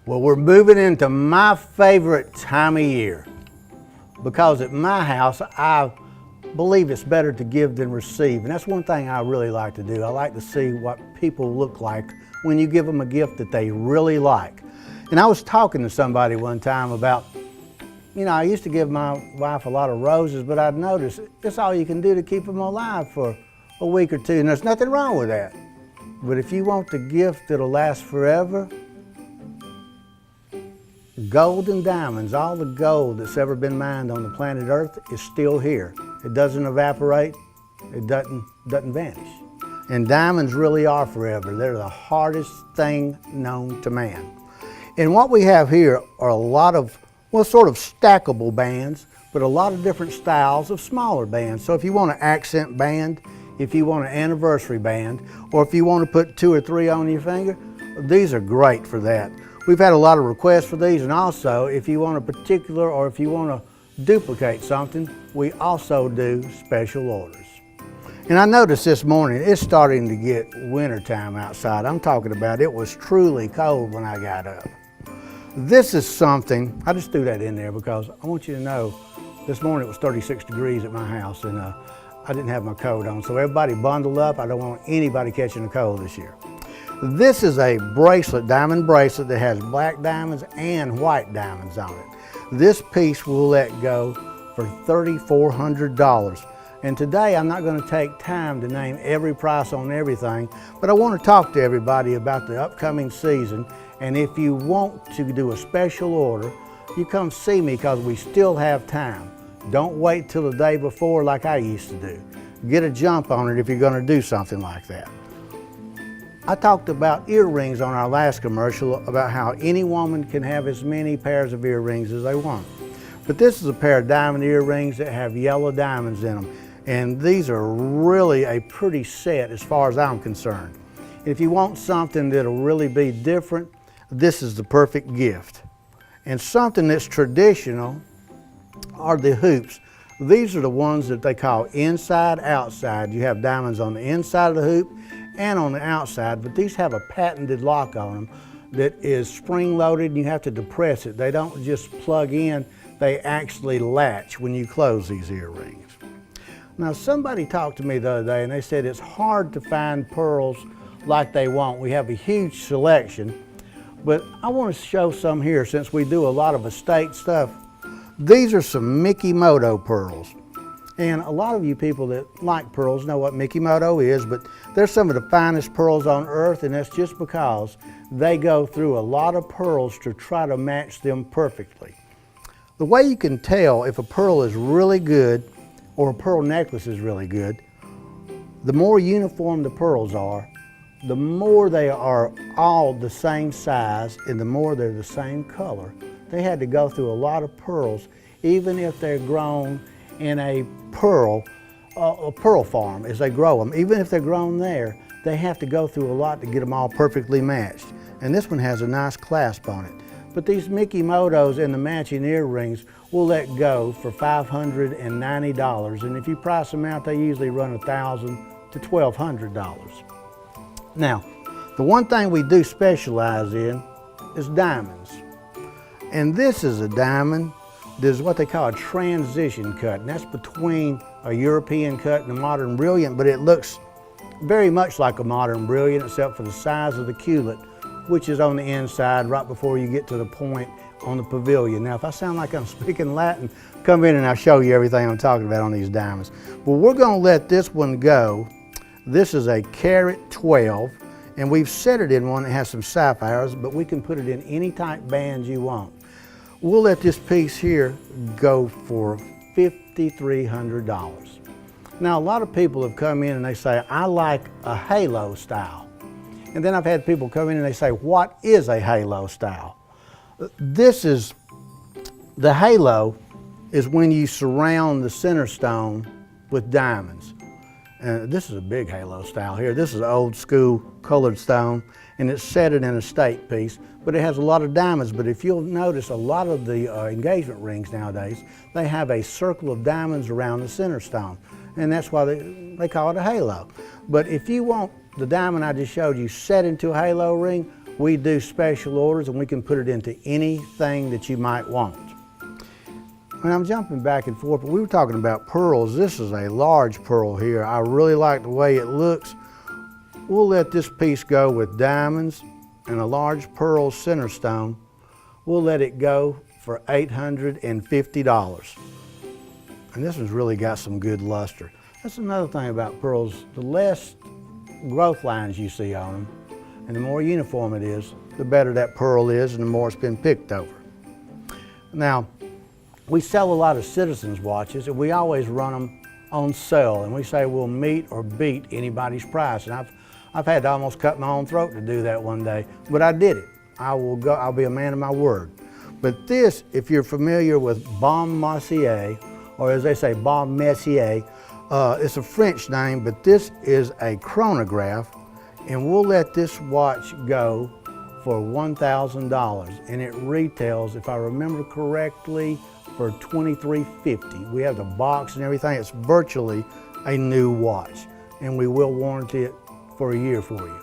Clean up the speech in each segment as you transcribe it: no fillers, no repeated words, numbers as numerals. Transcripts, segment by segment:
Well, we're moving into my favorite time of year because at my house, I believe it's better to give than receive. And that's one thing I really like to do. I like to see what people look like when you give them a gift that they really like. And I was talking to somebody one time about, I used to give my wife a lot of roses, but I'd noticed it's all you can do to keep them alive for a week or two. And there's nothing wrong with that. But if you want the gift that'll last forever, gold and diamonds, all the gold that's ever been mined on the planet Earth is still here. It doesn't evaporate, it doesn't vanish. And diamonds really are forever. They're the hardest thing known to man. And what we have here are a lot of, sort of stackable bands, but a lot of different styles of smaller bands. So if you want an accent band, if you want an anniversary band, or if you want to put 2 or 3 on your finger, these are great for that. We've had a lot of requests for these, and also if you want a particular or if you want to duplicate something, we also do special orders. And I noticed this morning it's starting to get winter time outside. I'm talking about it was truly cold when I got up. This is something, I just threw that in there because I want you to know this morning it was 36 degrees at my house and I didn't have my coat on. So everybody bundled up. I don't want anybody catching a cold this year. This is a bracelet, diamond bracelet that has black diamonds and white diamonds on it. This piece will let go for $3,400. And today I'm not going to take time to name every price on everything, but I want to talk to everybody about the upcoming season. And if you want to do a special order, you come see me because we still have time. Don't wait till the day before like I used to do. Get a jump on it if you're going to do something like that. I talked about earrings on our last commercial about how any woman can have as many pairs of earrings as they want. But this is a pair of diamond earrings that have yellow diamonds in them. And these are really a pretty set as far as I'm concerned. If you want something that'll really be different, this is the perfect gift. And something that's traditional are the hoops. These are the ones that they call inside outside. You have diamonds on the inside of the hoop and on the outside, but these have a patented lock on them that is spring-loaded and you have to depress it. They don't just plug in, they actually latch when you close these earrings. Now somebody talked to me the other day and they said it's hard to find pearls like they want. We have a huge selection, but I want to show some here since we do a lot of estate stuff. These are some Mikimoto pearls. And a lot of you people that like pearls know what Mikimoto is, but they're some of the finest pearls on earth, and that's just because they go through a lot of pearls to try to match them perfectly. The way you can tell if a pearl is really good or a pearl necklace is really good, the more uniform the pearls are, the more they are all the same size and the more they're the same color. They had to go through a lot of pearls, even if they're grown in a pearl farm as they grow them. Even if they're grown there, they have to go through a lot to get them all perfectly matched. And this one has a nice clasp on it. But these Mikimotos and the matching earrings will let go for $590. And if you price them out, they usually run $1,000 to $1,200. Now, the one thing we do specialize in is diamonds. And this is a diamond. There's what they call a transition cut, and that's between a European cut and a modern brilliant, but it looks very much like a modern brilliant except for the size of the culet, which is on the inside right before you get to the point on the pavilion. Now, if I sound like I'm speaking Latin, come in and I'll show you everything I'm talking about on these diamonds. Well, we're going to let this one go. This is a carat 12, and we've set it in one that has some sapphires, but we can put it in any type bands you want. We'll let this piece here go for $5,300. Now, a lot of people have come in and they say, I like a halo style. And then I've had people come in and they say, what is a halo style? The halo is when you surround the center stone with diamonds. And this is a big halo style here. This is old school colored stone, and it's set in an estate piece, but it has a lot of diamonds. But if you'll notice, a lot of the engagement rings nowadays, they have a circle of diamonds around the center stone, and that's why they call it a halo. But if you want the diamond I just showed you set into a halo ring, We do special orders and we can put it into anything that you might want. And I'm jumping back and forth, but we were talking about pearls. This is a large pearl here. I really like the way it looks. We'll let this piece go with diamonds and a large pearl center stone. We'll let it go for $850. And this one's really got some good luster. That's another thing about pearls. The less growth lines you see on them, and the more uniform it is, the better that pearl is and the more it's been picked over. Now, we sell a lot of citizens watches and we always run them on sale, and we say we'll meet or beat anybody's price. And I've had to almost cut my own throat to do that one day, but I did it. I'll be a man of my word. But this, if you're familiar with Bon Mercier, or as they say, Bon Messier, it's a French name, but this is a chronograph, and we'll let this watch go for $1,000, and it retails, if I remember correctly, for $23.50. We have the box and everything. It's virtually a new watch, and we will warranty it for a year for you.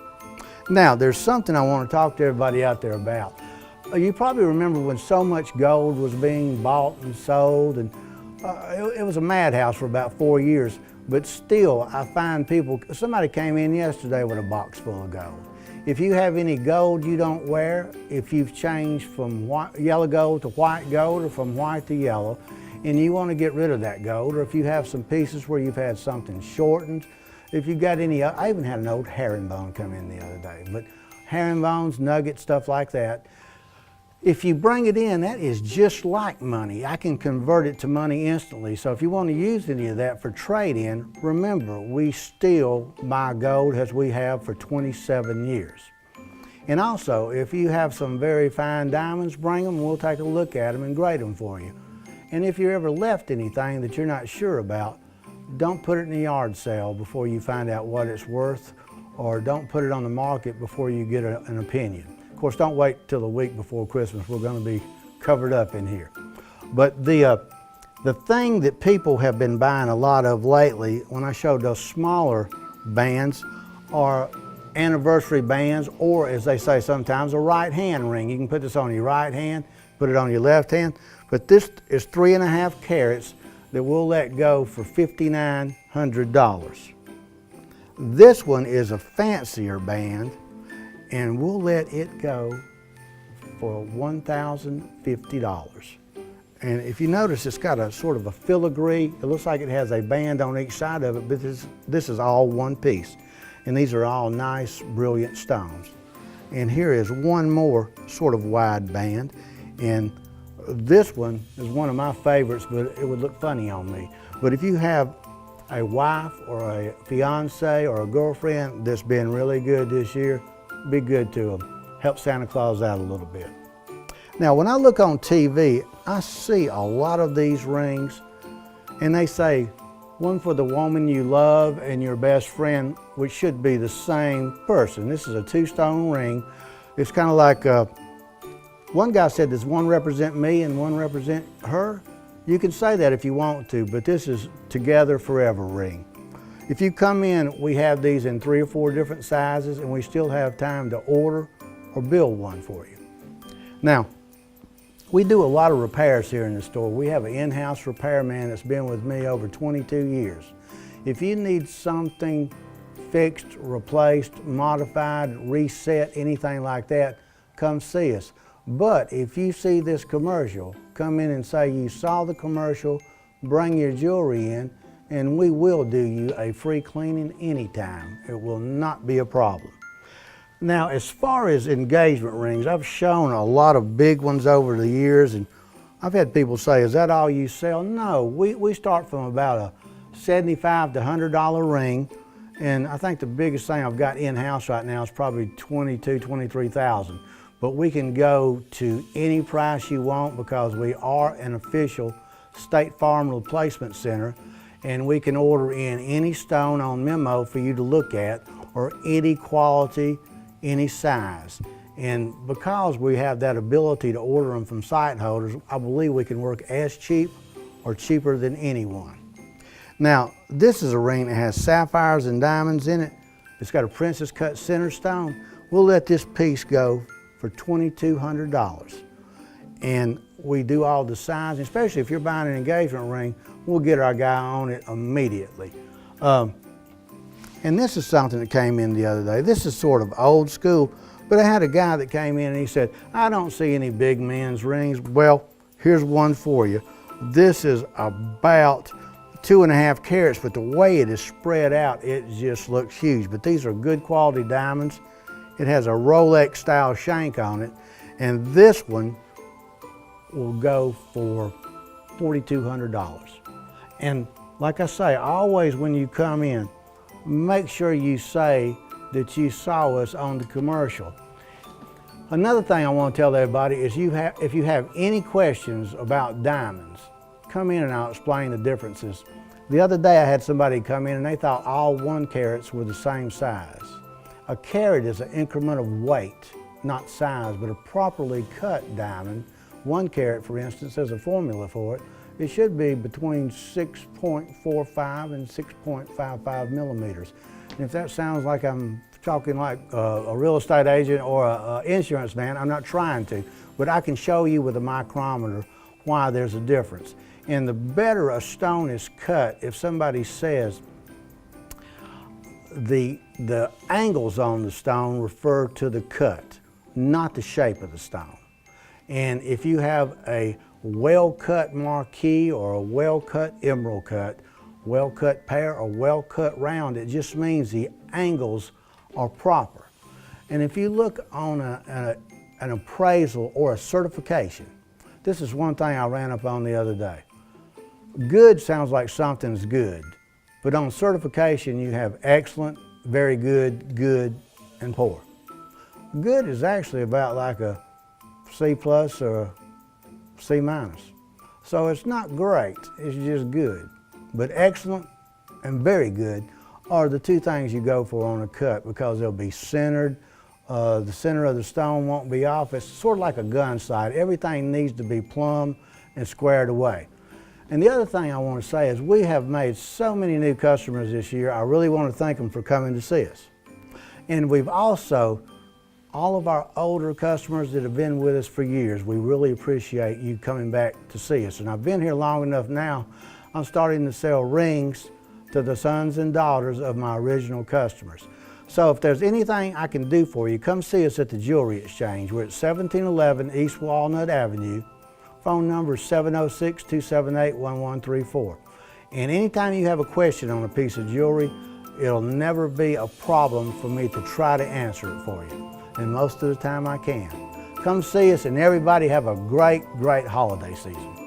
Now, there's something I want to talk to everybody out there about. You probably remember when so much gold was being bought and sold, and it was a madhouse for about 4 years, but still, I find people, somebody came in yesterday with a box full of gold. If you have any gold you don't wear, if you've changed from yellow gold to white gold or from white to yellow, and you want to get rid of that gold, or if you have some pieces where you've had something shortened, if you've got any, I even had an old herringbone come in the other day, but herringbones, nuggets, stuff like that, if you bring it in, that is just like money. I can convert it to money instantly. So if you want to use any of that for trade-in, remember, we still buy gold as we have for 27 years. And also, if you have some very fine diamonds, bring them, we'll take a look at them and grade them for you. And if you ever left anything that you're not sure about, don't put it in a yard sale before you find out what it's worth, or don't put it on the market before you get an opinion. Of course, don't wait till the week before Christmas. We're going to be covered up in here. But the thing that people have been buying a lot of lately, when I showed those smaller bands, are anniversary bands, or as they say sometimes, a right hand ring. You can put this on your right hand, put it on your left hand. But this is 3.5 carats that we'll let go for $5,900. This one is a fancier band, and we'll let it go for $1,050. And if you notice, it's got a sort of a filigree. It looks like it has a band on each side of it, but this is all one piece. And these are all nice, brilliant stones. And here is one more sort of wide band. And this one is one of my favorites, but it would look funny on me. But if you have a wife or a fiance or a girlfriend that's been really good this year, be good to them. Help Santa Claus out a little bit. Now, when I look on TV, I see a lot of these rings, and they say, one for the woman you love and your best friend, which should be the same person. This is a 2-stone ring. It's kind of like, one guy said, does one represent me and one represent her? You can say that if you want to, but this is together forever ring. If you come in, we have these in 3 or 4 different sizes, and we still have time to order or build one for you. Now, we do a lot of repairs here in the store. We have an in-house repairman that's been with me over 22 years. If you need something fixed, replaced, modified, reset, anything like that, come see us. But if you see this commercial, come in and say you saw the commercial, bring your jewelry in, and we will do you a free cleaning anytime. It will not be a problem. Now, as far as engagement rings, I've shown a lot of big ones over the years, and I've had people say, is that all you sell? No, we start from about a $75 to $100 ring, and I think the biggest thing I've got in-house right now is probably $22,000, $23,000. But we can go to any price you want because we are an official State Farm Replacement Center, and we can order in any stone on memo for you to look at, or any quality, any size. And because we have that ability to order them from site holders, I believe we can work as cheap or cheaper than anyone. Now, this is a ring that has sapphires and diamonds in it. It's got a princess cut center stone. we'll let this piece go for $2,200. And we do all the sizing, especially if you're buying an engagement ring, we'll get our guy on it immediately. And this is something that came in the other day. This is sort of old school, but I had a guy that came in and he said, I don't see any big men's rings. Well, here's one for you. This is about 2.5 carats, but the way it is spread out, it just looks huge. But these are good quality diamonds. It has a Rolex style shank on it, and this one will go for $4,200. And like I say, always when you come in, make sure you say that you saw us on the commercial. Another thing I want to tell everybody is if you have any questions about diamonds, come in and I'll explain the differences. The other day I had somebody come in and they thought all 1 carats were the same size. A carat is an increment of weight, not size, but a properly cut diamond, 1 carat for instance, there's a formula for it, it should be between 6.45 and 6.55 millimeters. And if that sounds like I'm talking like a real estate agent or an insurance man, I'm not trying to, but I can show you with a micrometer why there's a difference. And the better a stone is cut, if somebody says the angles on the stone refer to the cut, not the shape of the stone. And if you have a well-cut marquise or a well-cut emerald cut, well-cut pear or well-cut round, it just means the angles are proper. And if you look on an appraisal or a certification, this is one thing I ran up on the other day. Good sounds like something's good, but on certification you have excellent, very good, good, and poor. Good is actually about like a C+ or a C-. So it's not great, it's just good. But excellent and very good are the 2 things you go for on a cut because they'll be centered. The center of the stone won't be off. It's sort of like a gun sight. Everything needs to be plumb and squared away. And the other thing I want to say is we have made so many new customers this year. I really want to thank them for coming to see us. And we've also, all of our older customers that have been with us for years, we really appreciate you coming back to see us. And I've been here long enough now, I'm starting to sell rings to the sons and daughters of my original customers. So if there's anything I can do for you, come see us at the Jewelry Exchange. We're at 1711 East Walnut Avenue. Phone number is 706-278-1134. And anytime you have a question on a piece of jewelry, it'll never be a problem for me to try to answer it for you. And most of the time I can. Come see us and everybody have a great, great holiday season.